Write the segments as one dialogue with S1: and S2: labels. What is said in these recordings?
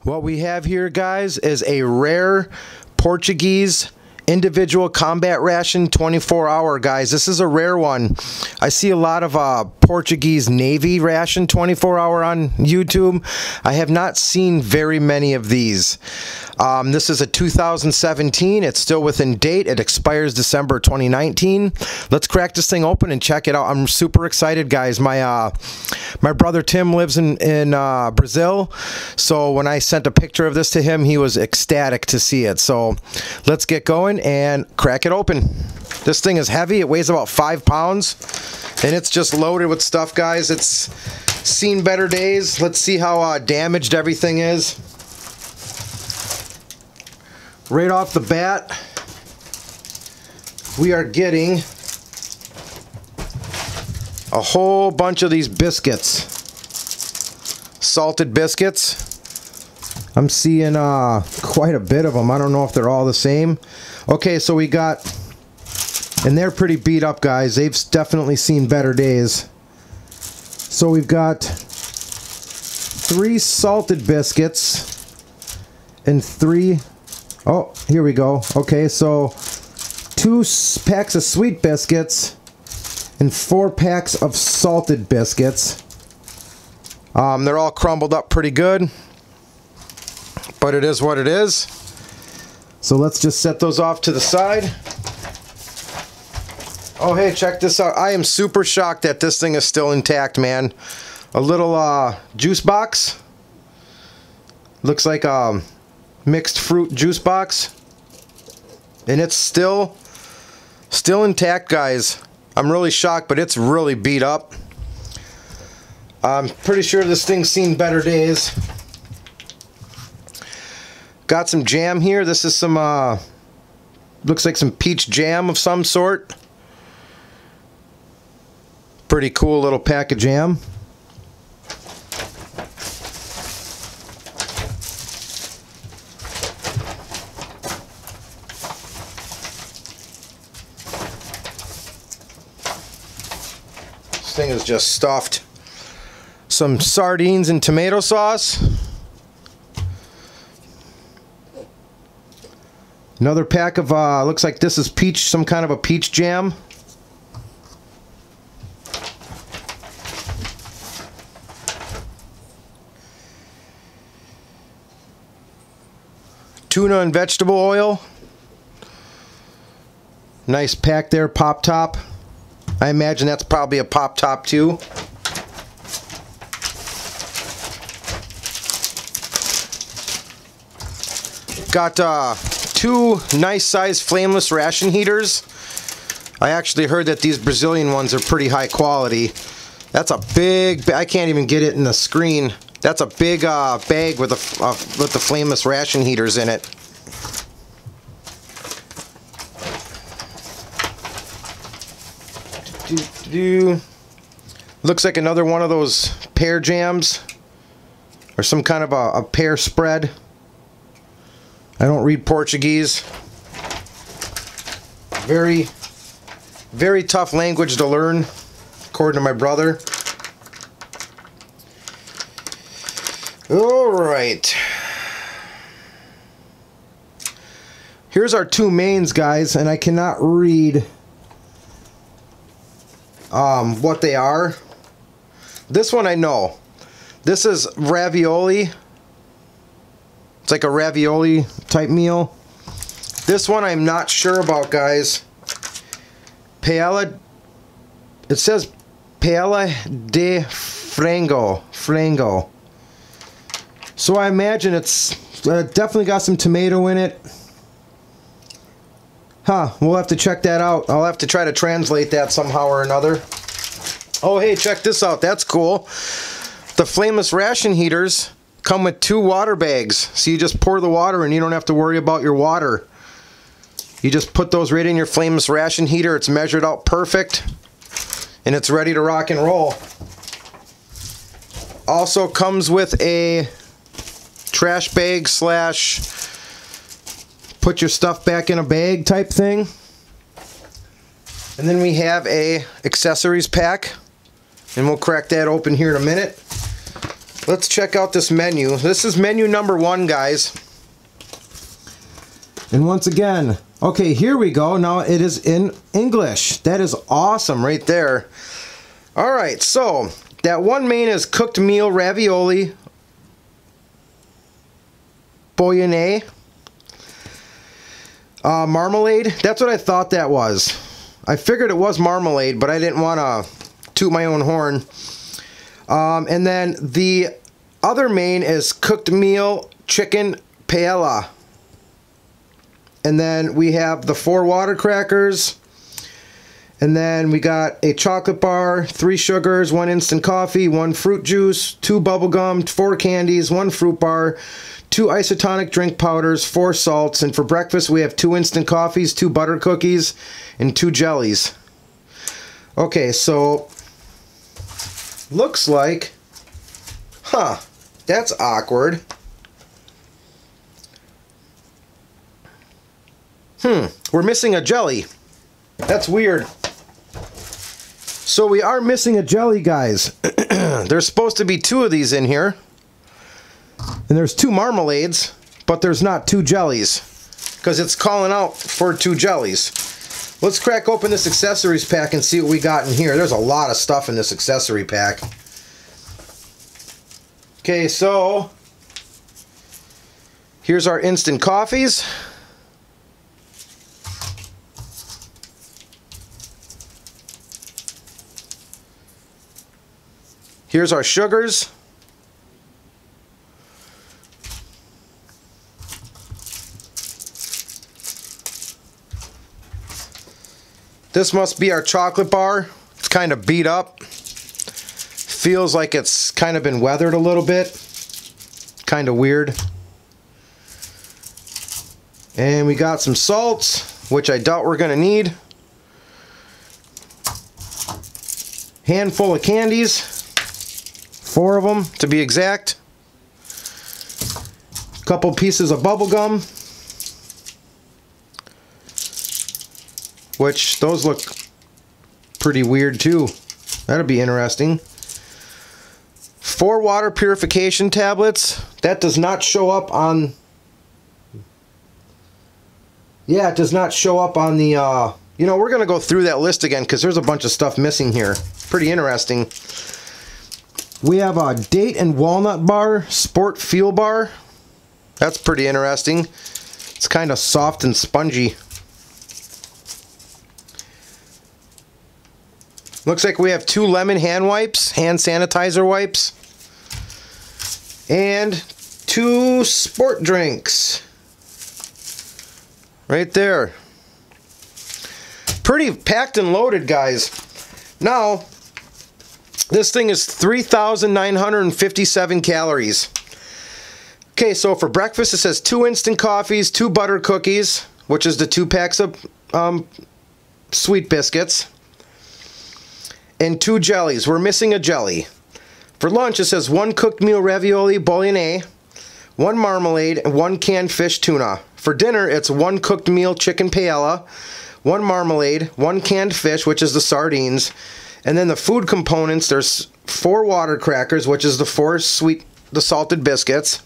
S1: What we have here, guys, is a rare Portuguese individual combat ration 24-hour, guys. This is a rare one. I see a lot of Portuguese Navy ration 24-hour on YouTube. I have not seen very many of these. This is a 2017. It's still within date. It expires December 2019. Let's crack this thing open and check it out. I'm super excited, guys. My brother Tim lives in Brazil, so when I sent a picture of this to him, he was ecstatic to see it. So let's get going and crack it open. This thing is heavy. It weighs about 5 pounds, and it's just loaded with stuff, guys. It's seen better days. Let's see how damaged everything is. Right off the bat, we are getting a whole bunch of these biscuits. Salted biscuits. I'm seeing quite a bit of them. I don't know if they're all the same. Okay, so we got, and they're pretty beat up, guys. They've definitely seen better days. So we've got 3 salted biscuits and 3, oh, here we go. Okay, so 2 packs of sweet biscuits and 4 packs of salted biscuits. They're all crumbled up pretty good, but it is what it is. So let's just set those off to the side. Oh, hey, check this out. I am super shocked that this thing is still intact, man. A little juice box. Looks like a mixed fruit juice box. And it's still intact, guys. I'm really shocked, but it's really beat up. I'm pretty sure this thing's seen better days. Got some jam here. This is some, looks like some peach jam of some sort. Pretty cool little pack of jam. This thing is just stuffed. Some sardines and tomato sauce. Another pack of, looks like this is peach, some kind of a peach jam. Tuna and vegetable oil. Nice pack there, Pop Top. I imagine that's probably a Pop Top too. Got 2 nice sized flameless ration heaters. I actually heard that these Brazilian ones are pretty high quality. That's a big, I can't even get it in the screen. That's a big bag with the flameless ration heaters in it. Looks like another one of those pear jams, or some kind of a pear spread. I don't read Portuguese. Very, very tough language to learn, according to my brother. Alright. Here's our 2 mains, guys, and I cannot read what they are. This one I know. This is ravioli. It's like a ravioli type meal. This one I'm not sure about, guys. Paella. It says paella de frango. So I imagine it's definitely got some tomato in it. Huh, we'll have to check that out. I'll have to try to translate that somehow or another. Oh, hey, check this out. That's cool. The flameless ration heaters come with 2 water bags. So you just pour the water and you don't have to worry about your water. You just put those right in your flameless ration heater. It's measured out perfect. And it's ready to rock and roll. Also comes with a trash bag slash put your stuff back in a bag type thing. And then we have a accessories pack, and we'll crack that open here in a minute. let's check out this menu. This is menu number 1, guys. And once again, okay, here we go. Now it is in English. That is awesome right there. All right, so that one main is cooked meal ravioli bolognese. Marmalade. That's what I thought that was. I figured it was marmalade, but I didn't want to toot my own horn. And then the other main is cooked meal chicken paella. And then we have the 4 water crackers. And then we got a chocolate bar, 3 sugars, 1 instant coffee, 1 fruit juice, 2 bubble gum, 4 candies, 1 fruit bar, 2 isotonic drink powders, 4 salts. And for breakfast we have 2 instant coffees, 2 butter cookies, and 2 jellies. Okay, so looks like, that's awkward. We're missing a jelly. That's weird. So we are missing a jelly, guys. There's supposed to be 2 of these in here. And there's 2 marmalades, but there's not 2 jellies. Because it's calling out for 2 jellies. Let's crack open this accessories pack and see what we got in here. There's a lot of stuff in this accessory pack. Okay, so here's our instant coffees. Here's our sugars. This must be our chocolate bar. It's kind of beat up. Feels like it's kind of been weathered a little bit. Kind of weird. And we got some salts, which I doubt we're going to need. Handful of candies. 4 of them to be exact. Couple pieces of bubble gum, which those look pretty weird too. That'll be interesting. 4 water purification tablets. That does not show up on. Yeah, it does not show up on the. You know, we're gonna go through that list again because there's a bunch of stuff missing here. Pretty interesting. We have a date and walnut bar, sport fuel bar. That's pretty interesting. It's kind of soft and spongy. Looks like we have 2 lemon hand wipes, hand sanitizer wipes, and 2 sport drinks. Right there. Pretty packed and loaded, guys. Now, this thing is 3,957 calories. Okay, so for breakfast it says 2 instant coffees, 2 butter cookies, which is the 2 packs of sweet biscuits, and 2 jellies. We're missing a jelly. For lunch it says 1 cooked meal ravioli bolognese, 1 marmalade, and 1 canned fish tuna. For dinner it's 1 cooked meal chicken paella, 1 marmalade, 1 canned fish, which is the sardines. And then the food components, there's 4 water crackers, which is the 4 salted biscuits,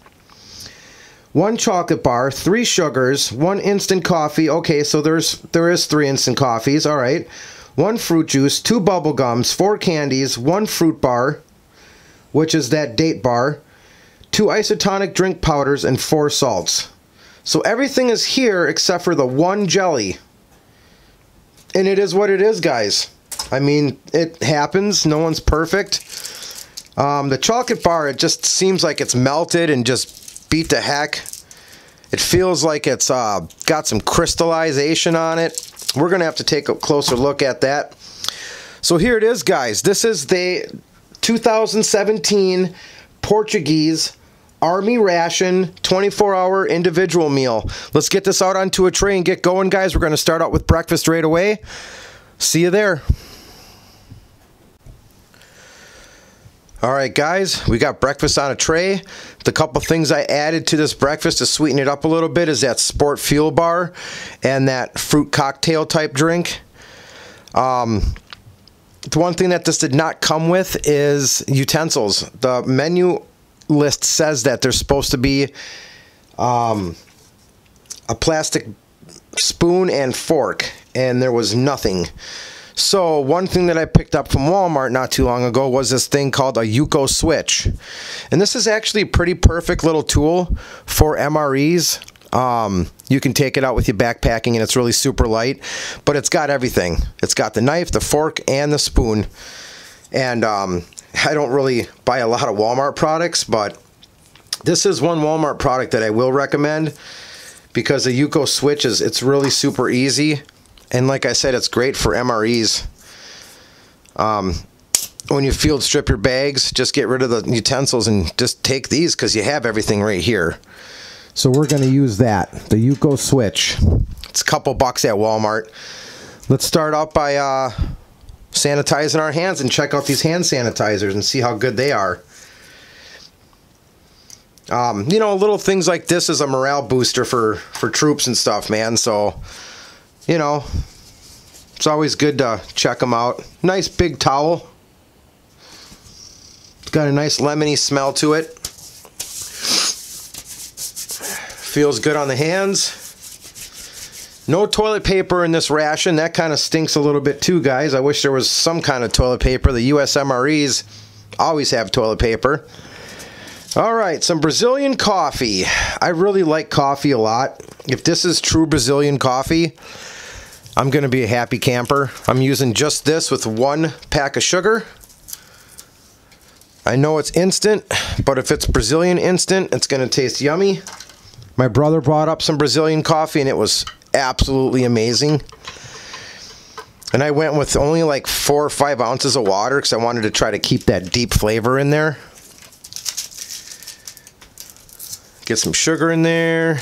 S1: 1 chocolate bar, 3 sugars, 1 instant coffee. Okay, so there is 3 instant coffees. All right, 1 fruit juice, 2 bubble gums, 4 candies, 1 fruit bar, which is that date bar, 2 isotonic drink powders, and 4 salts. So everything is here except for the 1 jelly. And it is what it is, guys. I mean, it happens. No one's perfect. The chocolate bar, it just seems like it's melted and just beat to heck. It feels like it's got some crystallization on it. We're going to have to take a closer look at that. So here it is, guys. This is the 2017 Portuguese Army Ration 24-hour individual meal. Let's get this out onto a tray and get going, guys. We're going to start out with breakfast right away. See you there. Alright guys, we got breakfast on a tray. The couple things I added to this breakfast to sweeten it up a little bit is that sport fuel bar and that fruit cocktail type drink. The one thing that this did not come with is utensils. The menu list says that there's supposed to be a plastic spoon and fork, and there was nothing. So one thing that I picked up from Walmart not too long ago was this thing called a Yuko switch. And this is actually a pretty perfect little tool for MREs. You can take it out with your backpacking, and it's really super light, but it's got everything. It's got the knife, the fork, and the spoon. And I don't really buy a lot of Walmart products, but this is one Walmart product that I will recommend, because the Yuko switch it's really super easy. And like I said, it's great for MREs. When you field strip your bags, just get rid of the utensils and just take these, because you have everything right here. So we're going to use that, the Yuko switch. It's a couple bucks at Walmart. Let's start out by sanitizing our hands and check out these hand sanitizers and see how good they are. You know, little things like this is a morale booster for troops and stuff, man. So, you know, it's always good to check them out. Nice big towel. It's got a nice lemony smell to it. Feels good on the hands. No toilet paper in this ration. That kind of stinks a little bit too, guys. I wish there was some kind of toilet paper. The US MREs always have toilet paper. Alright, some Brazilian coffee. I really like coffee a lot. If this is true Brazilian coffee, I'm going to be a happy camper. I'm using just this with 1 pack of sugar. I know it's instant, but if it's Brazilian instant, it's going to taste yummy. My brother brought up some Brazilian coffee, and it was absolutely amazing. And I went with only like 4 or 5 ounces of water, because I wanted to try to keep that deep flavor in there. Get some sugar in there.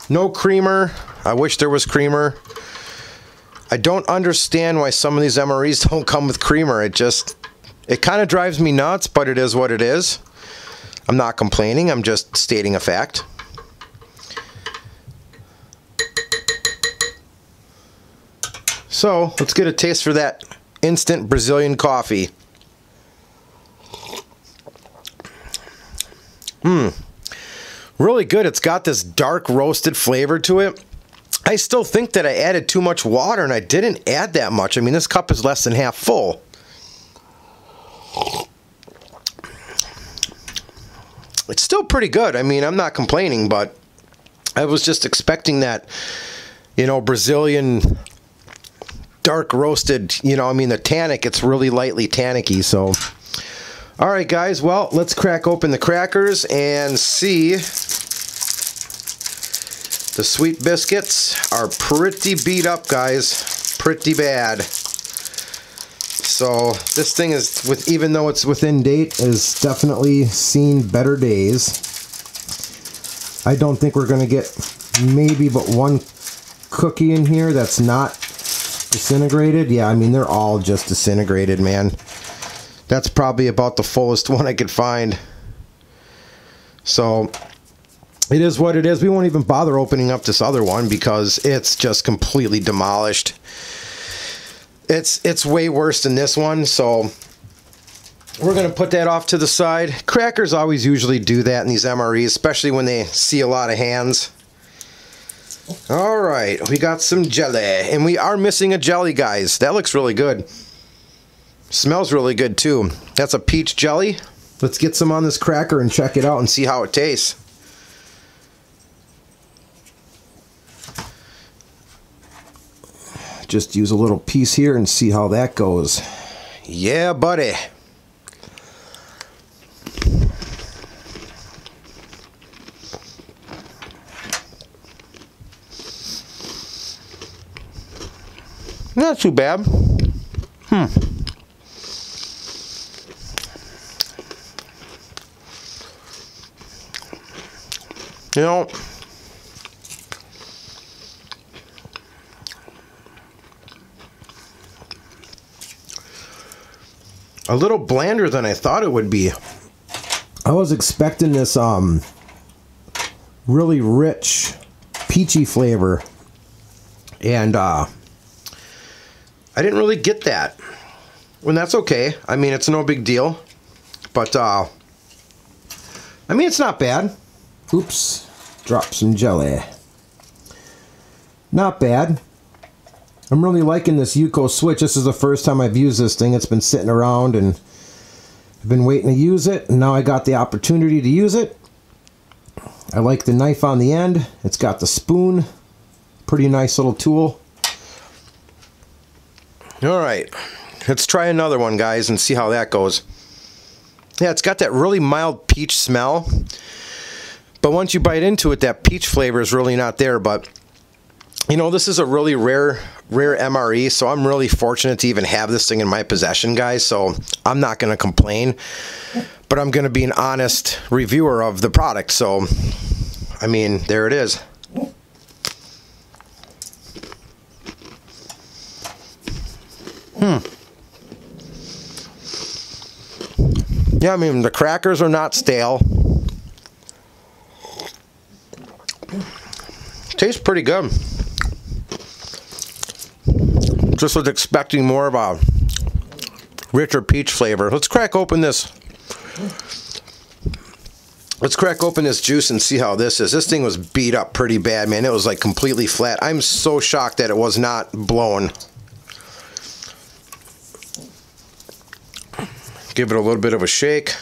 S1: No creamer. I wish there was creamer. I don't understand why some of these MREs don't come with creamer. It kind of drives me nuts, but it is what it is. I'm not complaining. I'm just stating a fact. So let's get a taste for that instant Brazilian coffee. Really good. It's got this dark roasted flavor to it. I still think that I added too much water, and I didn't add that much. I mean, this cup is less than half full. It's still pretty good. I mean, I'm not complaining, but I was just expecting that, you know, Brazilian dark roasted, you know, I mean, the tannic, it's really lightly tannicky, so. All right, guys, well, let's crack open the crackers and see. The sweet biscuits are pretty beat up, guys. Pretty bad. So this thing is, even though it's within date, has definitely seen better days. I don't think we're going to get maybe but 1 cookie in here that's not disintegrated. Yeah, I mean, they're all just disintegrated, man. That's probably about the fullest one I could find. So it is what it is. We won't even bother opening up this other one because it's just completely demolished. It's way worse than this one, so we're going to put that off to the side. Crackers always usually do that in these MREs, especially when they see a lot of hands. Alright, we got some jelly, and we are missing a jelly, guys. That looks really good. Smells really good too. That's a peach jelly. Let's get some on this cracker and check it out and see how it tastes. Just use a little piece here and see how that goes. Yeah, buddy. Not too bad. You know, a little blander than I thought it would be. I was expecting this really rich peachy flavor, and I didn't really get that. And that's okay. I mean, it's no big deal, but I mean, it's not bad. Oops, drop some jelly. Not bad. I'm really liking this Yuko switch. This is the first time I've used this thing. It's been sitting around and I've been waiting to use it, and now I got the opportunity to use it. I like the knife on the end. It's got the spoon. Pretty nice little tool. Alright, let's try another one, guys, and see how that goes. Yeah, it's got that really mild peach smell, but once you bite into it, that peach flavor is really not there. But you know, this is a really rare MRE, so I'm really fortunate to even have this thing in my possession, guys, so I'm not going to complain, but I'm going to be an honest reviewer of the product. So I mean, there it is. Yeah, I mean, the crackers are not stale. Tastes pretty good. Just was expecting more of a richer peach flavor. Let's crack open this. Let's crack open this juice and see how this is. This thing was beat up pretty bad, man. It was like completely flat. I'm so shocked that it was not blown. Give it a little bit of a shake.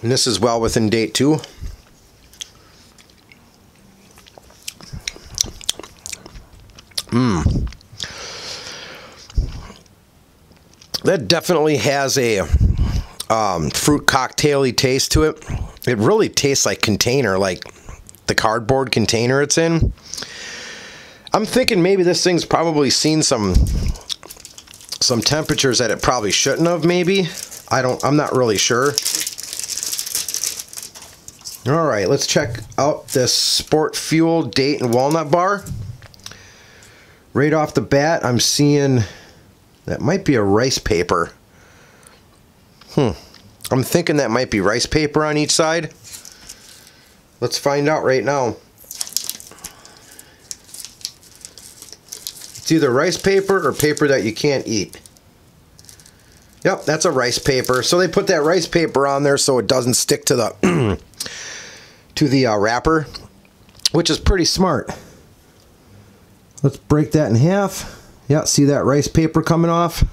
S1: And this is well within date too. That definitely has a fruit cocktail-y taste to it. It really tastes like container, like the cardboard container it's in. I'm thinking maybe this thing's probably seen some temperatures that it probably shouldn't have, maybe. I'm not really sure. All right, let's check out this Sport Fuel date and walnut bar. Right off the bat, I'm seeing that might be a rice paper. I'm thinking that might be rice paper on each side. Let's find out right now. It's either rice paper or paper that you can't eat. Yep, that's a rice paper. So they put that rice paper on there so it doesn't stick to the to the wrapper, which is pretty smart. Let's break that in half. Yeah, see that rice paper coming off?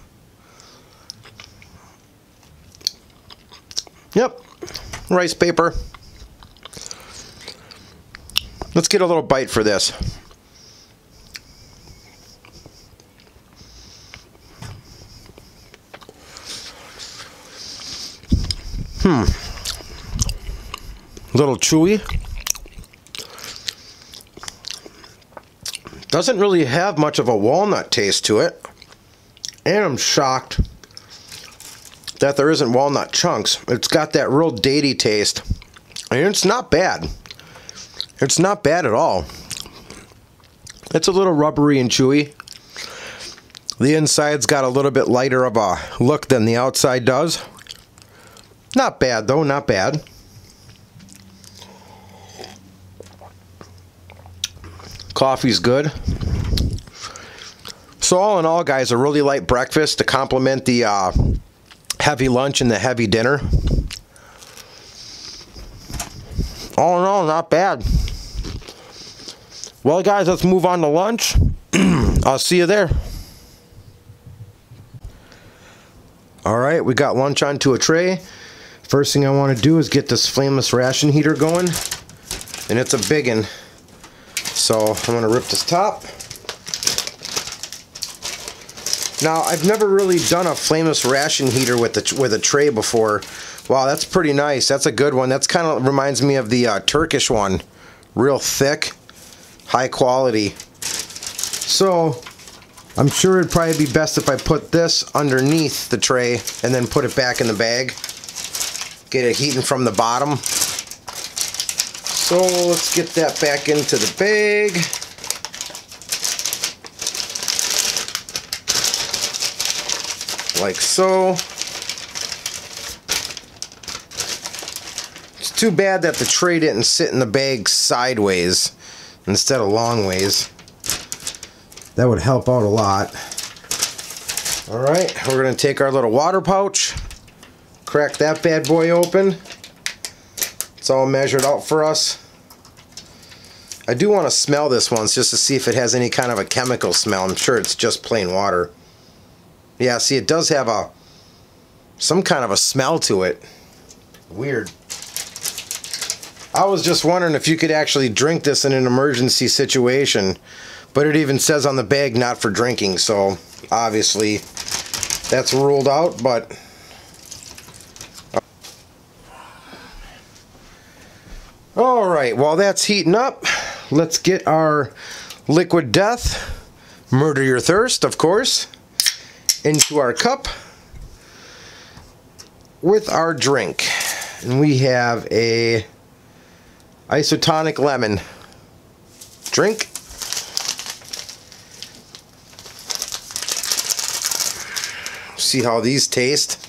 S1: Yep, rice paper. Let's get a little bite for this. Little chewy. Doesn't really have much of a walnut taste to it. And I'm shocked that there isn't walnut chunks. It's got that real datey taste. And it's not bad. It's not bad at all. It's a little rubbery and chewy. The inside's got a little bit lighter of a look than the outside does. Not bad though, not bad. Coffee's good. So all in all, guys, a really light breakfast to complement the heavy lunch and the heavy dinner. All in all, not bad. Well, guys, let's move on to lunch. I'll see you there. All right, we got lunch onto a tray. First thing I want to do is get this flameless ration heater going, and it's a big one. So I'm going to rip this top. Now, I've never really done a flameless ration heater with a tray before. Wow, that's pretty nice. That's a good one. That's kind of reminds me of the Turkish one. Real thick, high quality. So I'm sure it'd probably be best if I put this underneath the tray and then put it back in the bag. Get it heating from the bottom. So let's get that back into the bag. Like so. It's too bad that the tray didn't sit in the bag sideways instead of long ways. That would help out a lot. Alright, we're going to take our little water pouch, crack that bad boy open. It's all measured out for us. I do want to smell this once just to see if it has any kind of a chemical smell. I'm sure it's just plain water. Yeah, see, it does have some kind of a smell to it. Weird. I was just wondering if you could actually drink this in an emergency situation, but it even says on the bag not for drinking, so obviously that's ruled out. But alright, while that's heating up, let's get our liquid death, murder your thirst, of course, into our cup with our drink. And we have a isotonic lemon drink. See how these taste.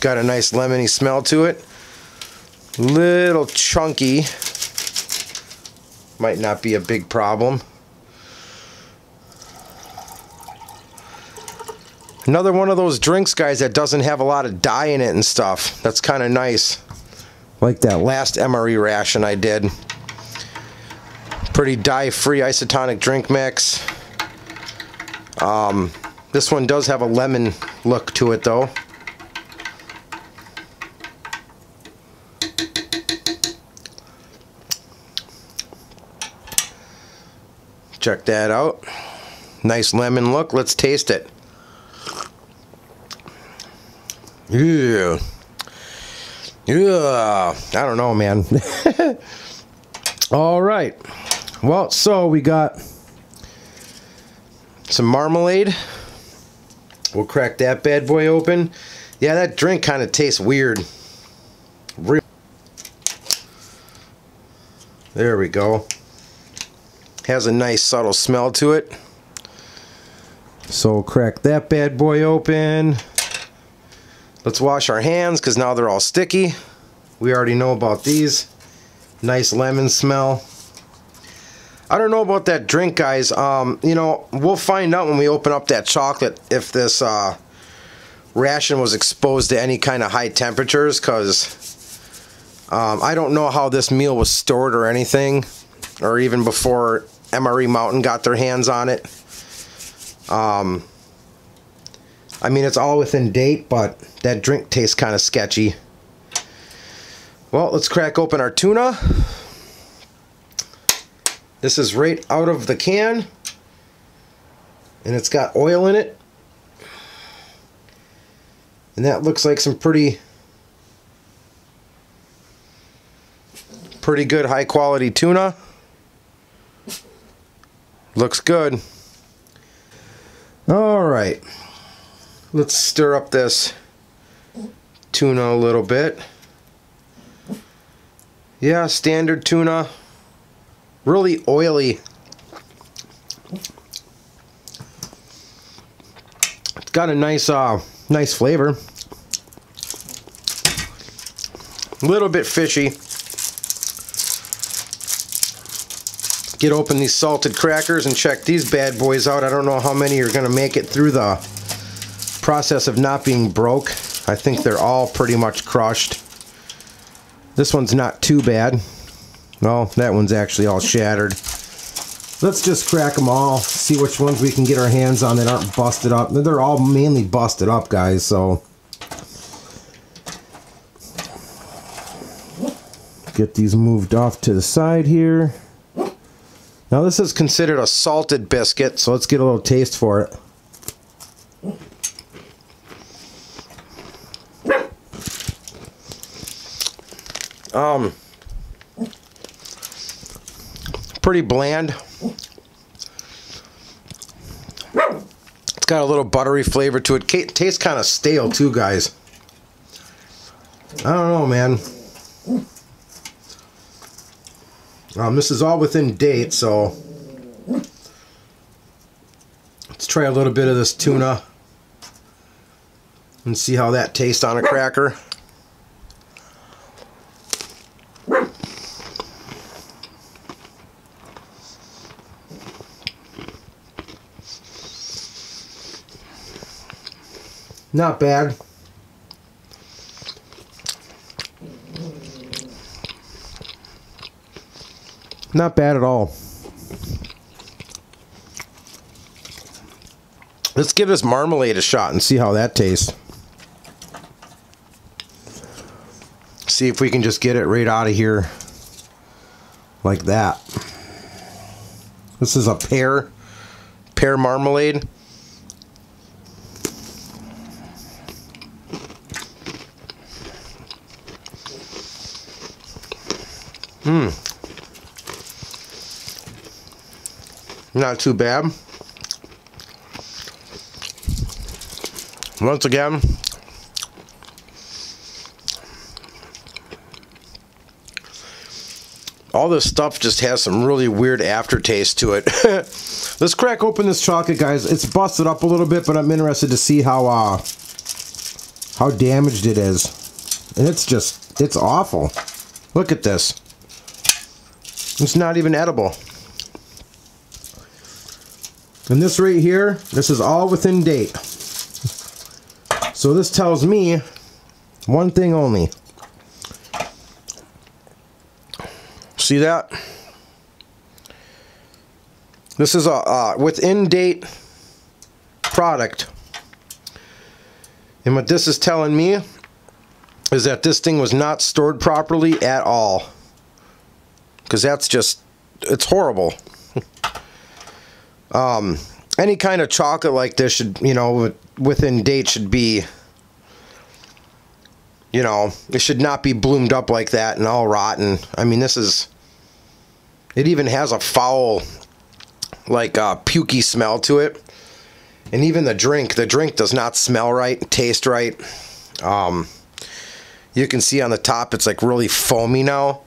S1: Got a nice lemony smell to it. Little chunky. Might not be a big problem. Another one of those drinks, guys, that doesn't have a lot of dye in it and stuff. That's kind of nice. Like that last Mre ration I did. Pretty dye-free isotonic drink mix. This one does have a lemon look to it, though. Check that out. Nice lemon look. Let's taste it. Yeah. Yeah. I don't know, man. All right. Well, so we got some marmalade. We'll crack that bad boy open. Yeah, that drink kind of tastes weird. There we go. Has a nice subtle smell to it. So we'll crack that bad boy open. Let's wash our hands because now they're all sticky. We already know about these. Nice lemon smell. I don't know about that drink, guys. You know, we'll find out when we open up that chocolate if this ration was exposed to any kind of high temperatures, because I don't know how this meal was stored or anything, or even before Mre Mountain got their hands on it. I mean, it's all within date, but that drink tastes kind of sketchy. Well, let's crack open our tuna. This is right out of the can, and it's got oil in it. And that looks like some pretty good high quality tuna. Looks good. All right. Let's stir up this tuna a little bit. Yeah, standard tuna. Really oily. It's got a nice flavor. A little bit fishy. Get open these salted crackers and check these bad boys out. I don't know how many are going to make it through the process of not being broke. I think they're all pretty much crushed. This one's not too bad. Well, that one's actually all shattered. Let's just crack them all, see which ones we can get our hands on that aren't busted up. They're all mainly busted up, guys, so get these moved off to the side here. Now this is considered a salted biscuit, so let's get a little taste for it. Pretty bland. It's got a little buttery flavor to it. It tastes kind of stale too, guys. I don't know, man. This is all within date, so let's try a little bit of this tuna and see how that tastes on a cracker. Not bad. Not bad at all. Let's give this marmalade a shot and see how that tastes. See if we can just get it right out of here like that. This is a pear marmalade. Not too bad. Once again, all this stuff just has some really weird aftertaste to it. Let's crack open this chocolate, guys. It's busted up a little bit, but I'm interested to see how damaged it is. And it's awful. Look at this. It's not even edible. And this right here, this is all within date. So this tells me one thing only. See that? This is a within date product. And what this is telling me is that this thing was not stored properly at all. Because that's just, it's horrible. Any kind of chocolate like this should, you know, within date should be, you know, it should not be bloomed up like that and all rotten. I mean, this is, it even has a foul, like, pukey smell to it. And even the drink does not smell right, taste right. You can see on the top, it's like really foamy now.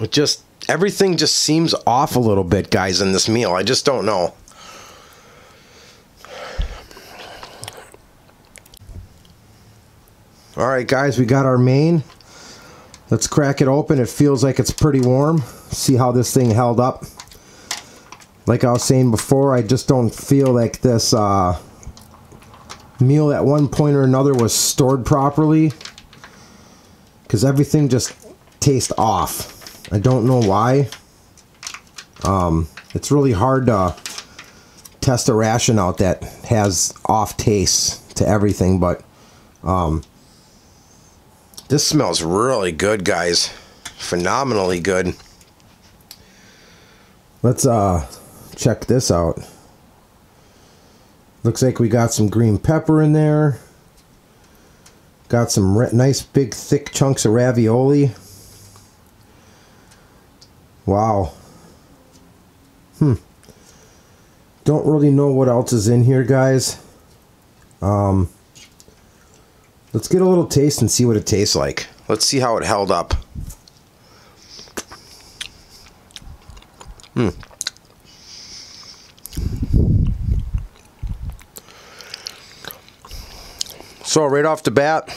S1: It just, everything just seems off a little bit, guys, in this meal. I just don't know. Alright, guys, we got our main. Let's crack it open. It feels like it's pretty warm. See how this thing held up. Like I was saying before, I just don't feel like this meal at one point or another was stored properly. Because everything just tastes off. I don't know why. It's really hard to test a ration out that has off tastes to everything, but this smells really good, guys. Phenomenally good. Let's check this out. Looks like we got some green pepper in there. Got some nice big thick chunks of ravioli. Wow. Don't really know what else is in here, guys. Let's get a little taste and see what it tastes like. Let's see how it held up. So right off the bat,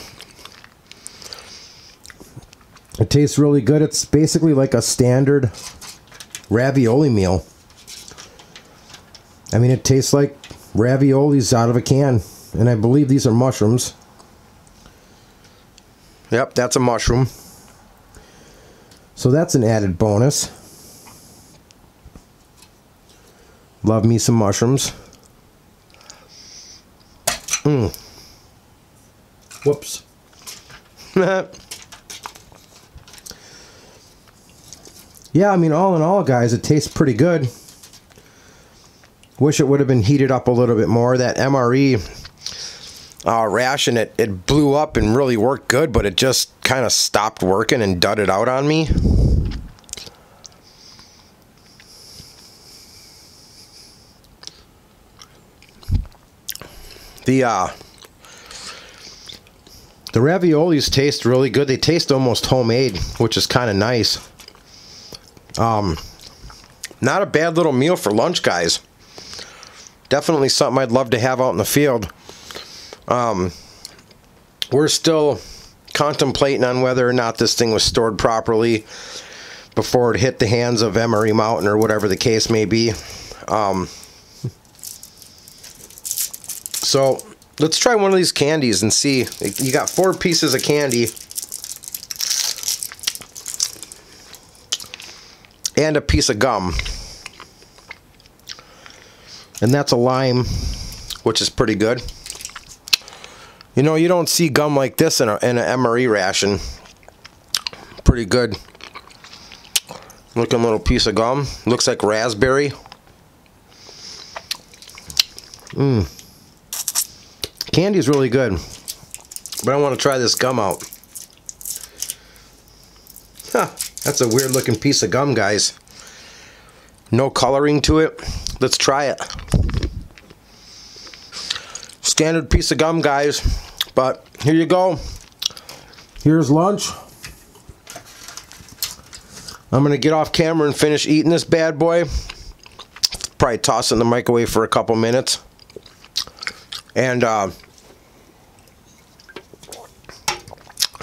S1: it tastes really good. It's basically like a standard ravioli meal. I mean, it tastes like raviolis out of a can. And I believe these are mushrooms. Yep, that's a mushroom. So that's an added bonus. Love me some mushrooms. Whoops. Yeah, I mean, all in all, guys, it tastes pretty good. Wish it would have been heated up a little bit more. That MRE ration, it blew up and really worked good, but it just kind of stopped working and dudded out on me. The raviolis taste really good. They taste almost homemade, which is kind of nice. Not a bad little meal for lunch, guys. Definitely something I'd love to have out in the field. We're still contemplating on whether or not this thing was stored properly before it hit the hands of Mre Mountain or whatever the case may be. So let's try one of these candies and see. You got 4 pieces of candy and a piece of gum, and that's a lime, which is pretty good. You know, you don't see gum like this in an MRE ration. Pretty good looking little piece of gum. Looks like raspberry. Candy is really good, but I want to try this gum out. Huh, that's a weird looking piece of gum, guys. No coloring to it. Let's try it. Standard piece of gum, guys, but here you go. Here's lunch. I'm gonna get off camera and finish eating this bad boy. Probably toss it in the microwave for a couple minutes. And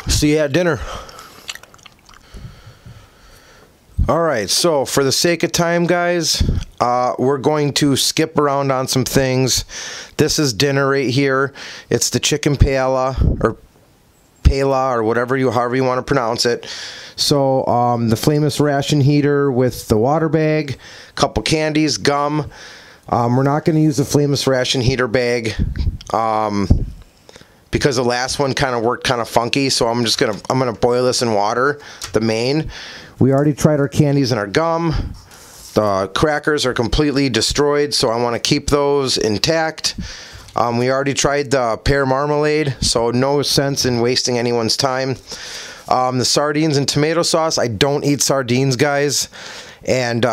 S1: see you at dinner. Alright, so for the sake of time, guys, we're going to skip around on some things. This is dinner right here. It's the chicken paella, or paella, or whatever however you want to pronounce it. So the flameless ration heater with the water bag, couple candies, gum. We're not going to use the flameless ration heater bag because the last one kind of worked kind of funky. So I'm gonna boil this in water, the main. We already tried our candies and our gum. The crackers are completely destroyed, so I want to keep those intact. We already tried the pear marmalade, so no sense in wasting anyone's time. The sardines and tomato sauce, I don't eat sardines, guys, and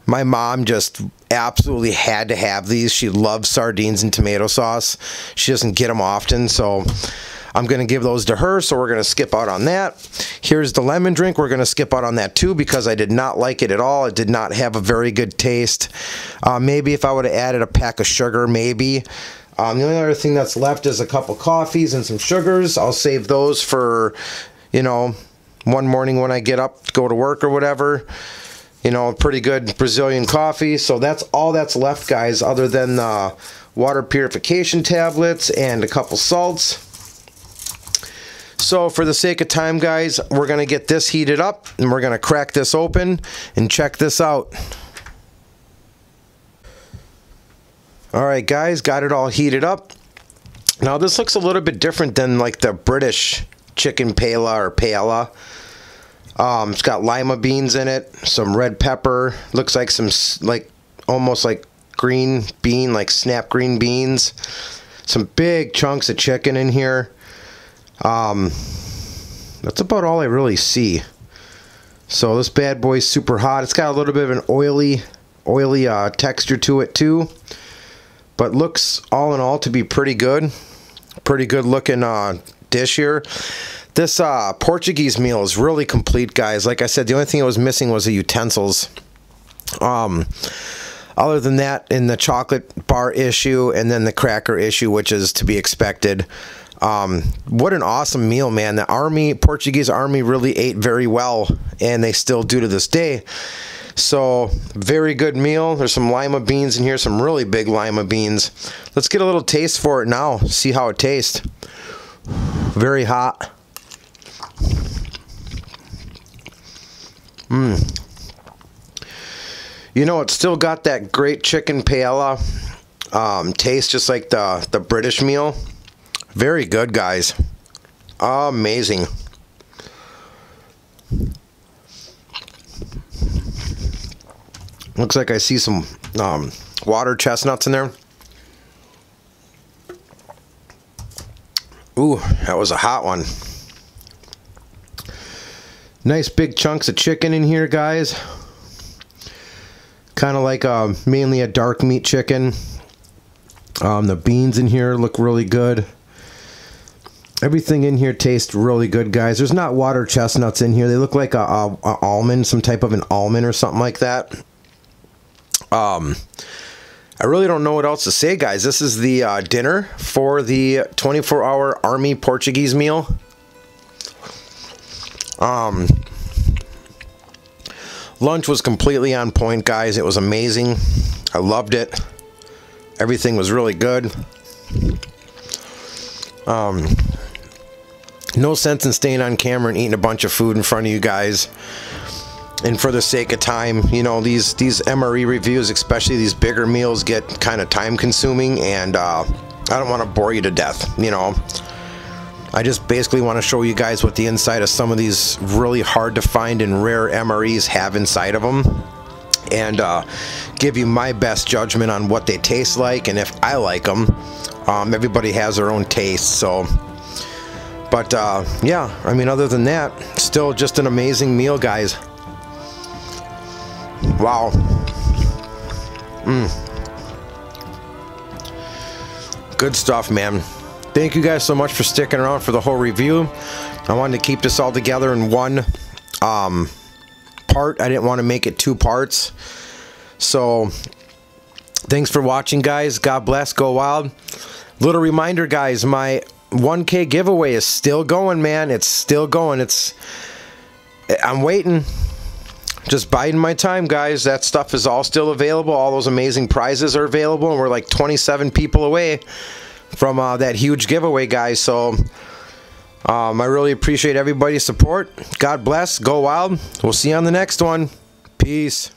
S1: my mom just absolutely had to have these. She loves sardines and tomato sauce. She doesn't get them often, so I'm going to give those to her, so we're going to skip out on that. Here's the lemon drink. We're going to skip out on that too because I did not like it at all. It did not have a very good taste. Maybe if I would have added a pack of sugar, maybe. The only other thing that's left is a couple coffees and some sugars. I'll save those for, you know, one morning when I get up to go to work or whatever. You know, pretty good Brazilian coffee. So that's all that's left, guys, other than the water purification tablets and a couple salts. So for the sake of time, guys, we're going to get this heated up and we're going to crack this open and check this out. Alright, guys, got it all heated up. Now this looks a little bit different than like the British chicken paella or paella. It's got lima beans in it, some red pepper, looks like some almost like green bean, like snap green beans, some big chunks of chicken in here. That's about all I really see. So this bad boy's super hot. It's got a little bit of an oily texture to it too, but looks all in all to be pretty good. Pretty good looking dish here. This Portuguese meal is really complete, guys. Like I said, the only thing I was missing was the utensils. Other than that, in the chocolate bar issue and then the cracker issue, which is to be expected. What an awesome meal, man. The Portuguese army really ate very well, and they still do to this day. So, very good meal. There's some lima beans in here, some really big lima beans. Let's get a little taste for it now, see how it tastes. Very hot. You know, it's still got that great chicken paella taste, just like the British meal. Very good, guys. Amazing. Looks like I see some water chestnuts in there. Ooh, that was a hot one. Nice big chunks of chicken in here, guys. Kind of like mainly a dark meat chicken. The beans in here look really good. Everything in here tastes really good, guys. There's not water chestnuts in here. They look like a almond, some type of an almond or something like that. I really don't know what else to say, guys. This is the dinner for the 24-hour Army Portuguese meal. Lunch was completely on point, guys. It was amazing. I loved it. Everything was really good. No sense in staying on camera and eating a bunch of food in front of you guys. And for the sake of time, you know, these MRE reviews, especially these bigger meals, get kind of time consuming, and I don't want to bore you to death, you know. I just basically want to show you guys what the inside of some of these really hard to find and rare MREs have inside of them, and give you my best judgment on what they taste like and if I like them. Everybody has their own taste, so. But yeah, I mean, other than that, still just an amazing meal, guys. Wow. Good stuff, man. Thank you guys so much for sticking around for the whole review. I wanted to keep this all together in one part. I didn't want to make it 2 parts. So thanks for watching, guys. God bless. Go wild. Little reminder, guys, my 1K giveaway is still going, man. It's still going. I'm waiting. Just biding my time, guys. That stuff is all still available. All those amazing prizes are available, and we're like 27 people away from that huge giveaway, guys. So I really appreciate everybody's support. God bless. Go wild. We'll see you on the next one. Peace.